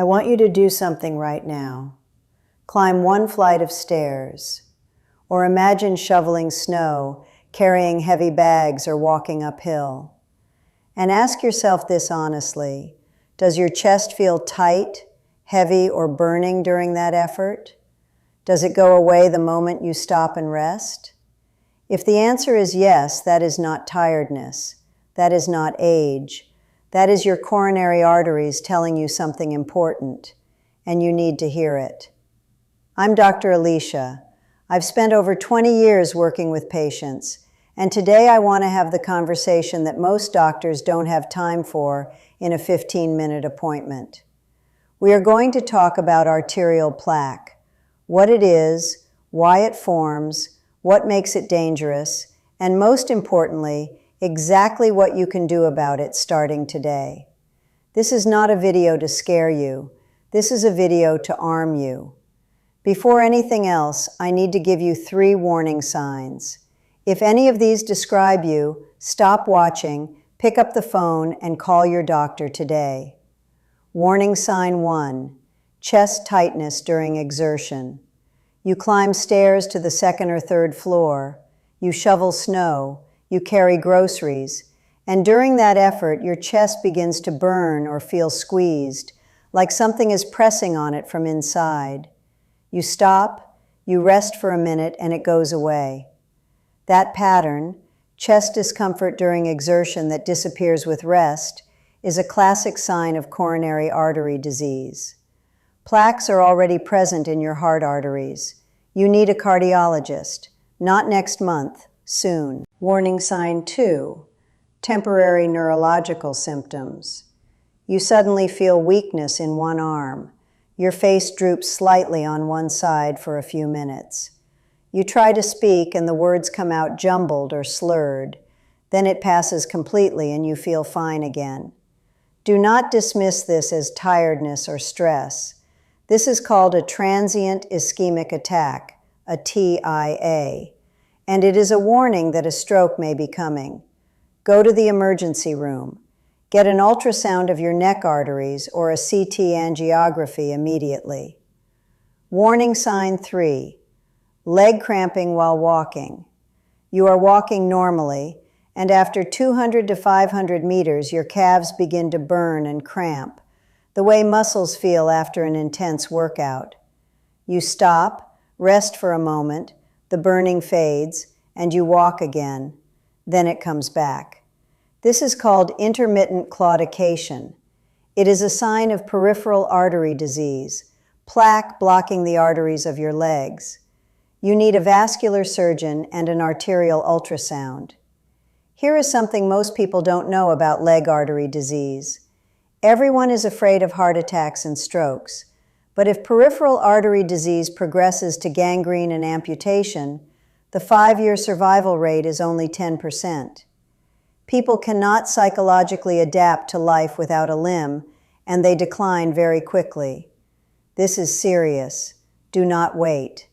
I want you to do something right now. Climb one flight of stairs, or imagine shoveling snow, carrying heavy bags, or walking uphill. And ask yourself this honestly: does your chest feel tight, heavy, or burning during that effort? Does it go away the moment you stop and rest? If the answer is yes, that is not tiredness. That is not age. That is your coronary arteries telling you something important, and you need to hear it. I'm Dr. Alicia. I've spent over 20 years working with patients, and today I want to have the conversation that most doctors don't have time for in a 15-minute appointment. We are going to talk about arterial plaque, what it is, why it forms, what makes it dangerous, and most importantly, exactly what you can do about it starting today. This is not a video to scare you. This is a video to arm you. Before anything else, I need to give you 3 warning signs. If any of these describe you, stop watching, pick up the phone, and call your doctor today. Warning sign 1, chest tightness during exertion. You climb stairs to the 2nd or 3rd floor. You shovel snow. You carry groceries. And during that effort, your chest begins to burn or feel squeezed, like something is pressing on it from inside. You stop, you rest for a minute, and it goes away. That pattern, chest discomfort during exertion that disappears with rest, is a classic sign of coronary artery disease. Plaques are already present in your heart arteries. You need a cardiologist, not next month, soon. Warning sign 2, temporary neurological symptoms. You suddenly feel weakness in one arm. Your face droops slightly on one side for a few minutes. You try to speak and the words come out jumbled or slurred. Then it passes completely and you feel fine again. Do not dismiss this as tiredness or stress. This is called a transient ischemic attack, a TIA, and it is a warning that a stroke may be coming. Go to the emergency room. Get an ultrasound of your neck arteries or a CT angiography immediately. Warning sign 3, leg cramping while walking. You are walking normally, and after 200 to 500 meters, your calves begin to burn and cramp, the way muscles feel after an intense workout. You stop, rest for a moment, the burning fades, and you walk again. Then it comes back. This is called intermittent claudication. It is a sign of peripheral artery disease, plaque blocking the arteries of your legs. You need a vascular surgeon and an arterial ultrasound. Here is something most people don't know about leg artery disease. Everyone is afraid of heart attacks and strokes, but if peripheral artery disease progresses to gangrene and amputation, the 5-year survival rate is only 10%. People cannot psychologically adapt to life without a limb, and they decline very quickly. This is serious. Do not wait.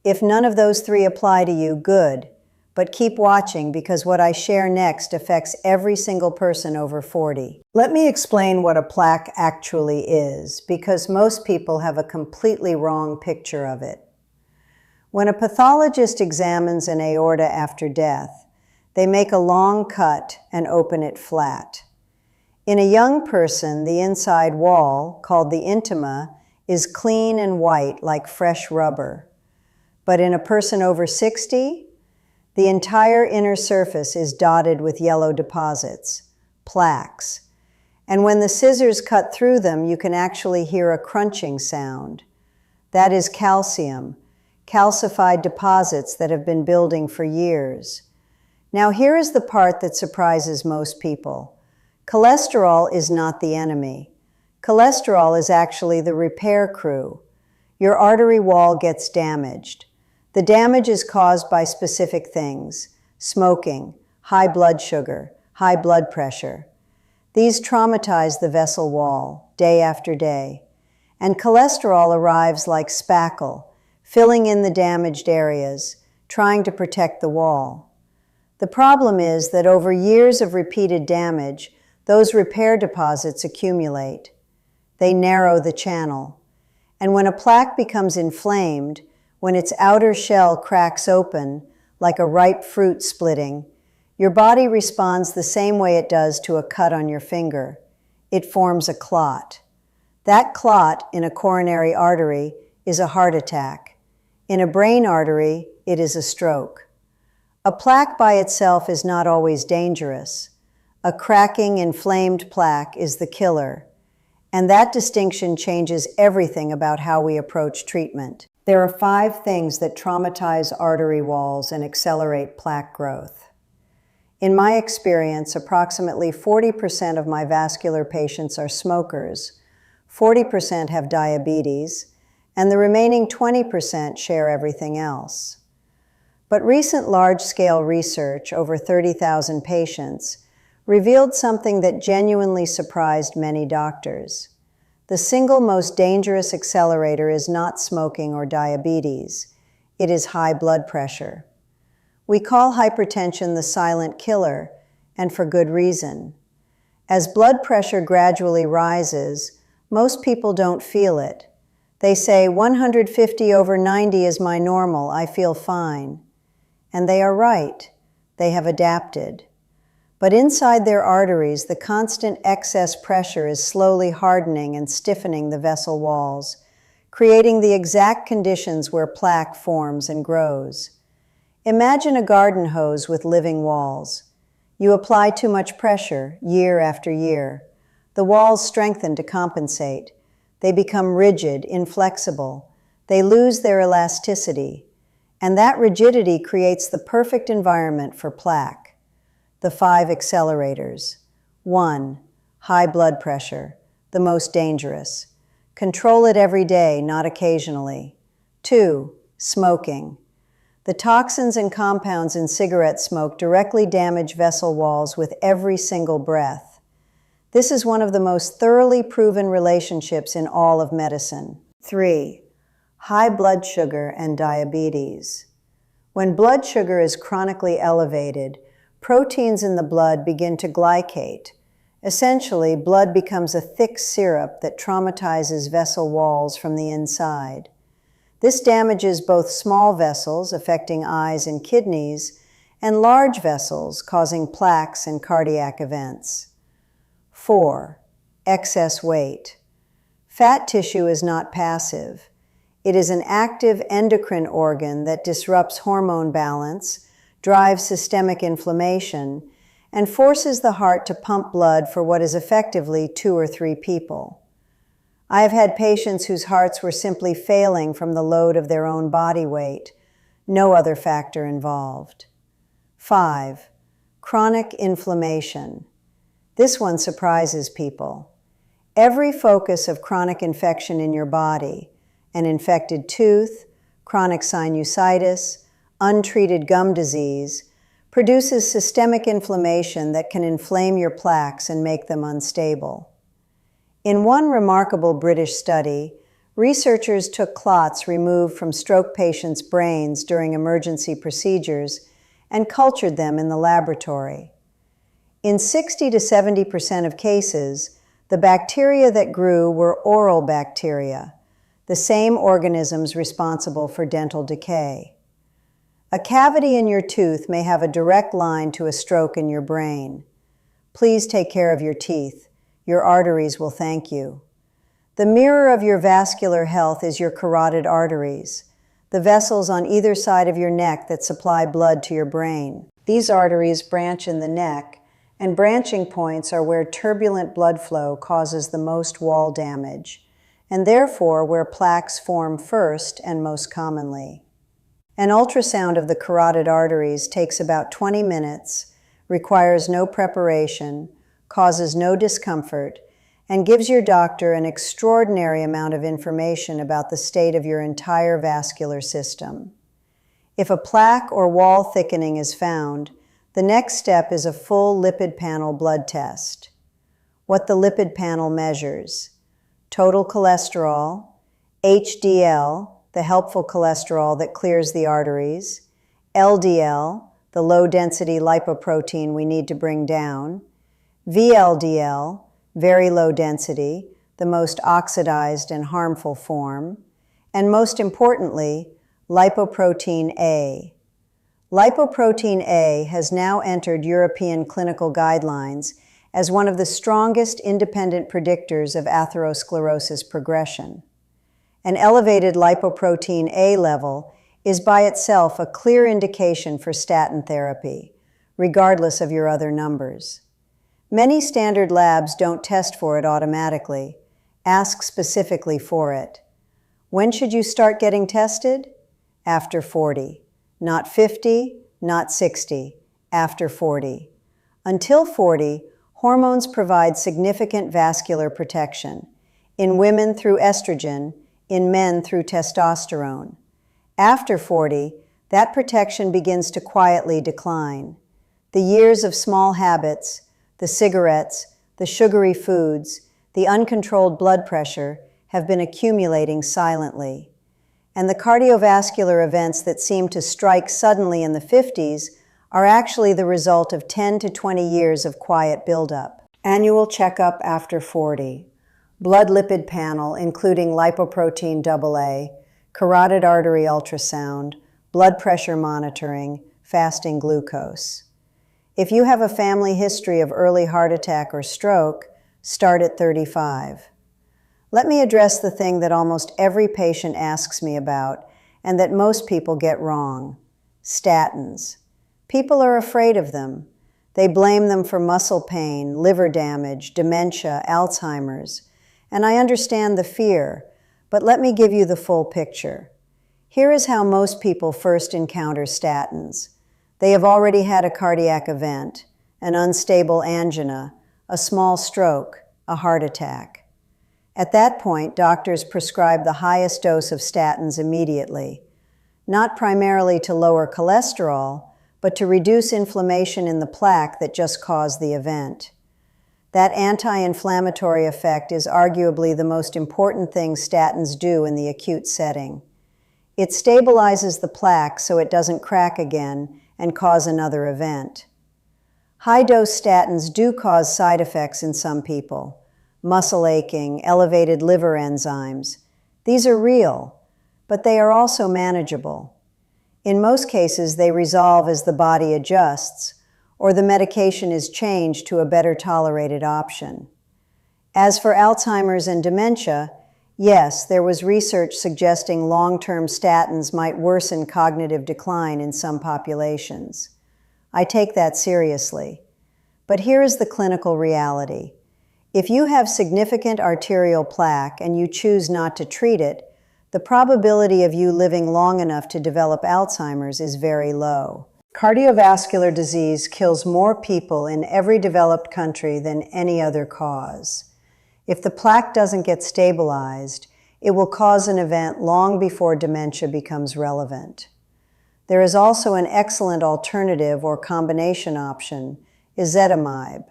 If none of those 3 apply to you, good. But keep watching because what I share next affects every single person over 40. Let me explain what a plaque actually is, because most people have a completely wrong picture of it. When a pathologist examines an aorta after death, they make a long cut and open it flat. In a young person, the inside wall, called the intima, is clean and white like fresh rubber. But in a person over 60, the entire inner surface is dotted with yellow deposits, plaques. And when the scissors cut through them, you can actually hear a crunching sound. That is calcium, calcified deposits that have been building for years. Now here is the part that surprises most people. Cholesterol is not the enemy. Cholesterol is actually the repair crew. Your artery wall gets damaged. The damage is caused by specific things: smoking, high blood sugar, high blood pressure. These traumatize the vessel wall day after day. And cholesterol arrives like spackle, filling in the damaged areas, trying to protect the wall. The problem is that over years of repeated damage, those repair deposits accumulate. They narrow the channel. And when a plaque becomes inflamed, when its outer shell cracks open, like a ripe fruit splitting, your body responds the same way it does to a cut on your finger. It forms a clot. That clot in a coronary artery is a heart attack. In a brain artery, it is a stroke. A plaque by itself is not always dangerous. A cracking, inflamed plaque is the killer. And that distinction changes everything about how we approach treatment. There are 5 things that traumatize artery walls and accelerate plaque growth. In my experience, approximately 40% of my vascular patients are smokers, 40% have diabetes, and the remaining 20% share everything else. But recent large-scale research, over 30,000 patients, revealed something that genuinely surprised many doctors. The single most dangerous accelerator is not smoking or diabetes. It is high blood pressure. We call hypertension the silent killer, and for good reason. As blood pressure gradually rises, most people don't feel it. They say, 150/90 is my normal, I feel fine. And they are right. They have adapted. But inside their arteries, the constant excess pressure is slowly hardening and stiffening the vessel walls, creating the exact conditions where plaque forms and grows. Imagine a garden hose with living walls. You apply too much pressure year after year. The walls strengthen to compensate. They become rigid, inflexible. They lose their elasticity. And that rigidity creates the perfect environment for plaque. The 5 accelerators. 1. High blood pressure, the most dangerous. Control it every day, not occasionally. 2. Smoking. The toxins and compounds in cigarette smoke directly damage vessel walls with every single breath. This is one of the most thoroughly proven relationships in all of medicine. 3. High blood sugar and diabetes. When blood sugar is chronically elevated, proteins in the blood begin to glycate. Essentially, blood becomes a thick syrup that traumatizes vessel walls from the inside. This damages both small vessels, affecting eyes and kidneys, and large vessels, causing plaques and cardiac events. 4. Excess weight. Fat tissue is not passive. It is an active endocrine organ that disrupts hormone balance, drives systemic inflammation, and forces the heart to pump blood for what is effectively 2 or 3 people. I have had patients whose hearts were simply failing from the load of their own body weight, no other factor involved. 5. Chronic inflammation. This one surprises people. Every focus of chronic infection in your body, an infected tooth, chronic sinusitis, untreated gum disease, produces systemic inflammation that can inflame your plaques and make them unstable. In one remarkable British study, researchers took clots removed from stroke patients' brains during emergency procedures and cultured them in the laboratory. In 60 to 70% of cases, the bacteria that grew were oral bacteria, the same organisms responsible for dental decay. A cavity in your tooth may have a direct line to a stroke in your brain. Please take care of your teeth. Your arteries will thank you. The mirror of your vascular health is your carotid arteries, the vessels on either side of your neck that supply blood to your brain. These arteries branch in the neck, and branching points are where turbulent blood flow causes the most wall damage, and therefore where plaques form first and most commonly. An ultrasound of the carotid arteries takes about 20 minutes, requires no preparation, causes no discomfort, and gives your doctor an extraordinary amount of information about the state of your entire vascular system. If a plaque or wall thickening is found, the next step is a full lipid panel blood test. What the lipid panel measures: total cholesterol, HDL, the helpful cholesterol that clears the arteries, LDL, the low-density lipoprotein we need to bring down, VLDL, very low density, the most oxidized and harmful form, and most importantly, lipoprotein A. Lipoprotein A has now entered European clinical guidelines as one of the strongest independent predictors of atherosclerosis progression. An elevated lipoprotein A level is by itself a clear indication for statin therapy, regardless of your other numbers. Many standard labs don't test for it automatically. Ask specifically for it. When should you start getting tested? After 40. Not 50, not 60. After 40. Until 40, hormones provide significant vascular protection. In women through estrogen, in men through testosterone. After 40, that protection begins to quietly decline. The years of small habits, the cigarettes, the sugary foods, the uncontrolled blood pressure have been accumulating silently. And the cardiovascular events that seem to strike suddenly in the 50s are actually the result of 10 to 20 years of quiet buildup. Annual checkup after 40. Blood lipid panel including lipoprotein AA, carotid artery ultrasound, blood pressure monitoring, fasting glucose. If you have a family history of early heart attack or stroke, start at 35. Let me address the thing that almost every patient asks me about and that most people get wrong: statins. People are afraid of them. They blame them for muscle pain, liver damage, dementia, Alzheimer's. And I understand the fear, but let me give you the full picture. Here is how most people first encounter statins. They have already had a cardiac event, an unstable angina, a small stroke, a heart attack. At that point, doctors prescribe the highest dose of statins immediately, not primarily to lower cholesterol, but to reduce inflammation in the plaque that just caused the event. That anti-inflammatory effect is arguably the most important thing statins do in the acute setting. It stabilizes the plaque so it doesn't crack again and cause another event. High-dose statins do cause side effects in some people: muscle aching, elevated liver enzymes. These are real, but they are also manageable. In most cases, they resolve as the body adjusts, or the medication is changed to a better tolerated option. As for Alzheimer's and dementia, yes, there was research suggesting long-term statins might worsen cognitive decline in some populations. I take that seriously. But here is the clinical reality. If you have significant arterial plaque and you choose not to treat it, the probability of you living long enough to develop Alzheimer's is very low. Cardiovascular disease kills more people in every developed country than any other cause. If the plaque doesn't get stabilized, it will cause an event long before dementia becomes relevant. There is also an excellent alternative or combination option, ezetimibe.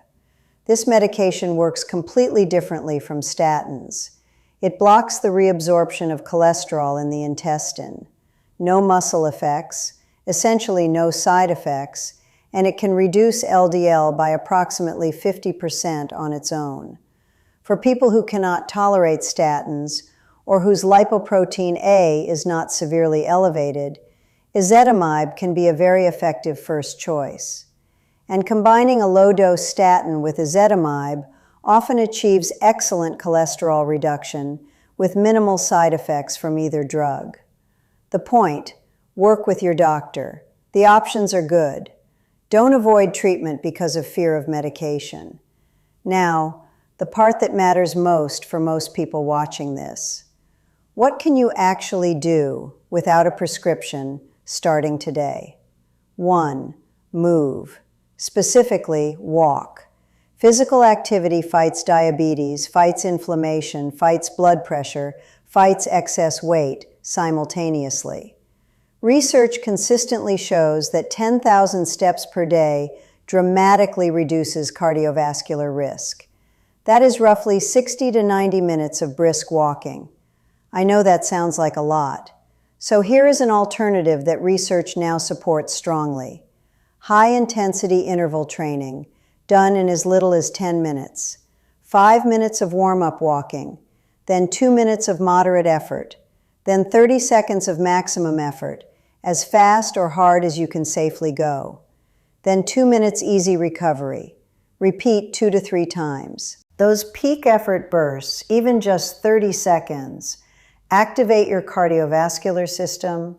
This medication works completely differently from statins. It blocks the reabsorption of cholesterol in the intestine. No muscle effects, essentially no side effects, and it can reduce LDL by approximately 50% on its own. For people who cannot tolerate statins or whose lipoprotein A is not severely elevated, ezetimibe can be a very effective first choice. And combining a low-dose statin with ezetimibe often achieves excellent cholesterol reduction with minimal side effects from either drug. The point: work with your doctor. The options are good. Don't avoid treatment because of fear of medication. Now, the part that matters most for most people watching this. What can you actually do without a prescription starting today? 1. Move. Specifically, walk. Physical activity fights diabetes, fights inflammation, fights blood pressure, fights excess weight simultaneously. Research consistently shows that 10,000 steps per day dramatically reduces cardiovascular risk. That is roughly 60 to 90 minutes of brisk walking. I know that sounds like a lot. So here is an alternative that research now supports strongly. High-intensity interval training, done in as little as 10 minutes. 5 minutes of warm-up walking, then 2 minutes of moderate effort, then 30 seconds of maximum effort, as fast or hard as you can safely go. Then 2 minutes easy recovery. Repeat 2 to 3 times. Those peak effort bursts, even just 30 seconds, activate your cardiovascular system,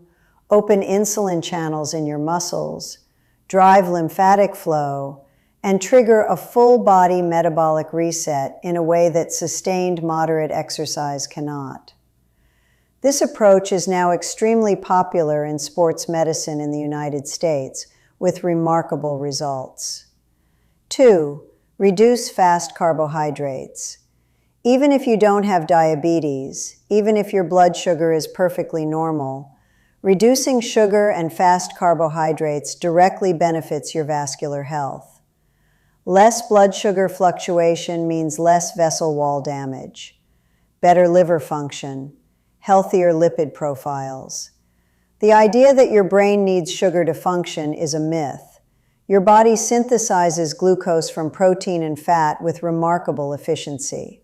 open insulin channels in your muscles, drive lymphatic flow, and trigger a full-body metabolic reset in a way that sustained moderate exercise cannot. This approach is now extremely popular in sports medicine in the United States, with remarkable results. 2. Reduce fast carbohydrates. Even if you don't have diabetes, even if your blood sugar is perfectly normal, reducing sugar and fast carbohydrates directly benefits your vascular health. Less blood sugar fluctuation means less vessel wall damage, better liver function, healthier lipid profiles. The idea that your brain needs sugar to function is a myth. Your body synthesizes glucose from protein and fat with remarkable efficiency.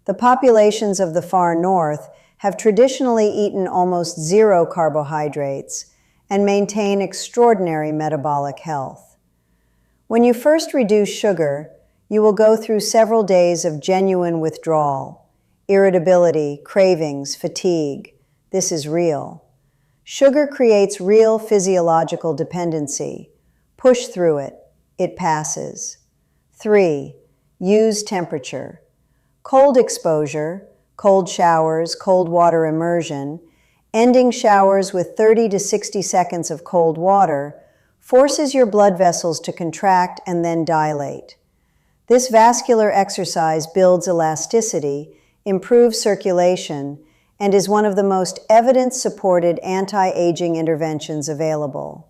The populations of the far north have traditionally eaten almost zero carbohydrates and maintain extraordinary metabolic health. When you first reduce sugar, you will go through several days of genuine withdrawal, irritability, cravings, fatigue. This is real. Sugar creates real physiological dependency. Push through it. It passes. 3. Use temperature. Cold exposure, cold showers, cold water immersion, ending showers with 30 to 60 seconds of cold water, forces your blood vessels to contract and then dilate. This vascular exercise builds elasticity, improves circulation, and is one of the most evidence-supported anti-aging interventions available.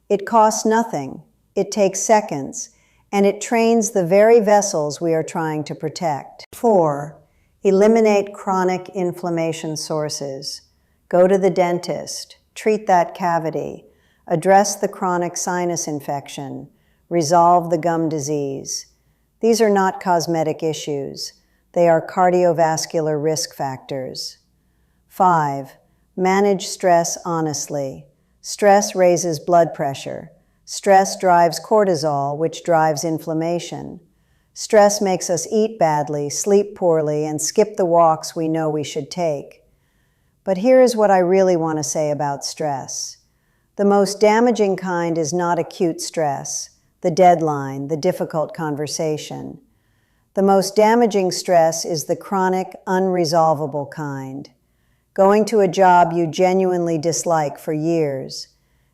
It costs nothing, it takes seconds, and it trains the very vessels we are trying to protect. 4. Eliminate chronic inflammation sources. Go to the dentist, treat that cavity, address the chronic sinus infection, resolve the gum disease. These are not cosmetic issues. They are cardiovascular risk factors. 5. Manage stress honestly. Stress raises blood pressure. Stress drives cortisol, which drives inflammation. Stress makes us eat badly, sleep poorly, and skip the walks we know we should take. But here is what I really want to say about stress. The most damaging kind is not acute stress, the deadline, the difficult conversation. The most damaging stress is the chronic, unresolvable kind. Going to a job you genuinely dislike for years,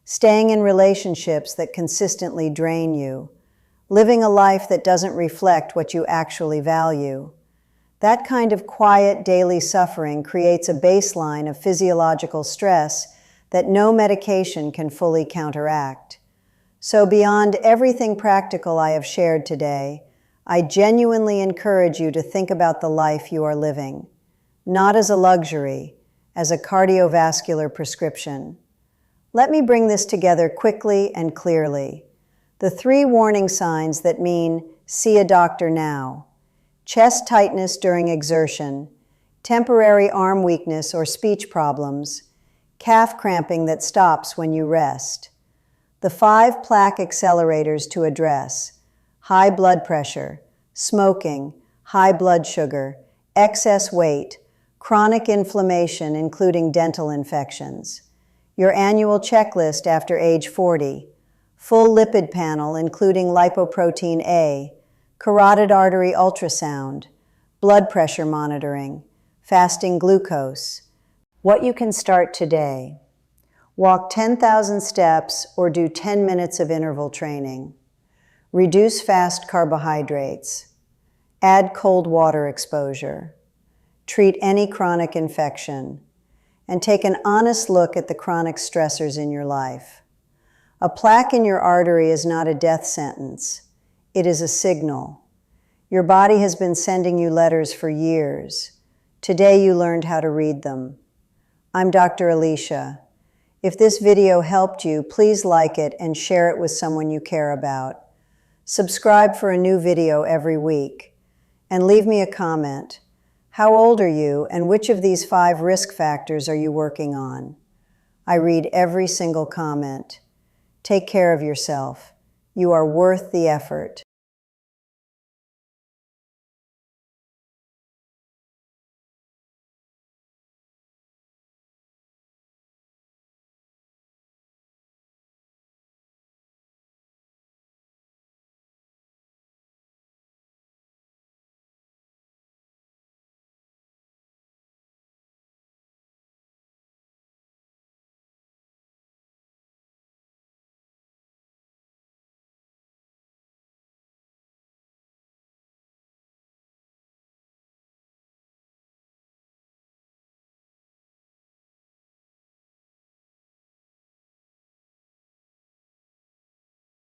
staying in relationships that consistently drain you, living a life that doesn't reflect what you actually value. That kind of quiet daily suffering creates a baseline of physiological stress that no medication can fully counteract. So beyond everything practical I have shared today, I genuinely encourage you to think about the life you are living, not as a luxury, as a cardiovascular prescription. Let me bring this together quickly and clearly. The 3 warning signs that mean, see a doctor now. Chest tightness during exertion, temporary arm weakness or speech problems, calf cramping that stops when you rest. The 5 plaque accelerators to address: high blood pressure, smoking, high blood sugar, excess weight, chronic inflammation including dental infections. Your annual checklist after age 40, full lipid panel including lipoprotein A, carotid artery ultrasound, blood pressure monitoring, fasting glucose. What you can start today. Walk 10,000 steps or do 10 minutes of interval training. Reduce fast carbohydrates. Add cold water exposure. Treat any chronic infection. And take an honest look at the chronic stressors in your life. A plaque in your artery is not a death sentence. It is a signal. Your body has been sending you letters for years. Today you learned how to read them. I'm Dr. Alicia. If this video helped you, please like it and share it with someone you care about. Subscribe for a new video every week. and leave me a comment. How old are you, and which of these 5 risk factors are you working on? I read every single comment. Take care of yourself. You are worth the effort.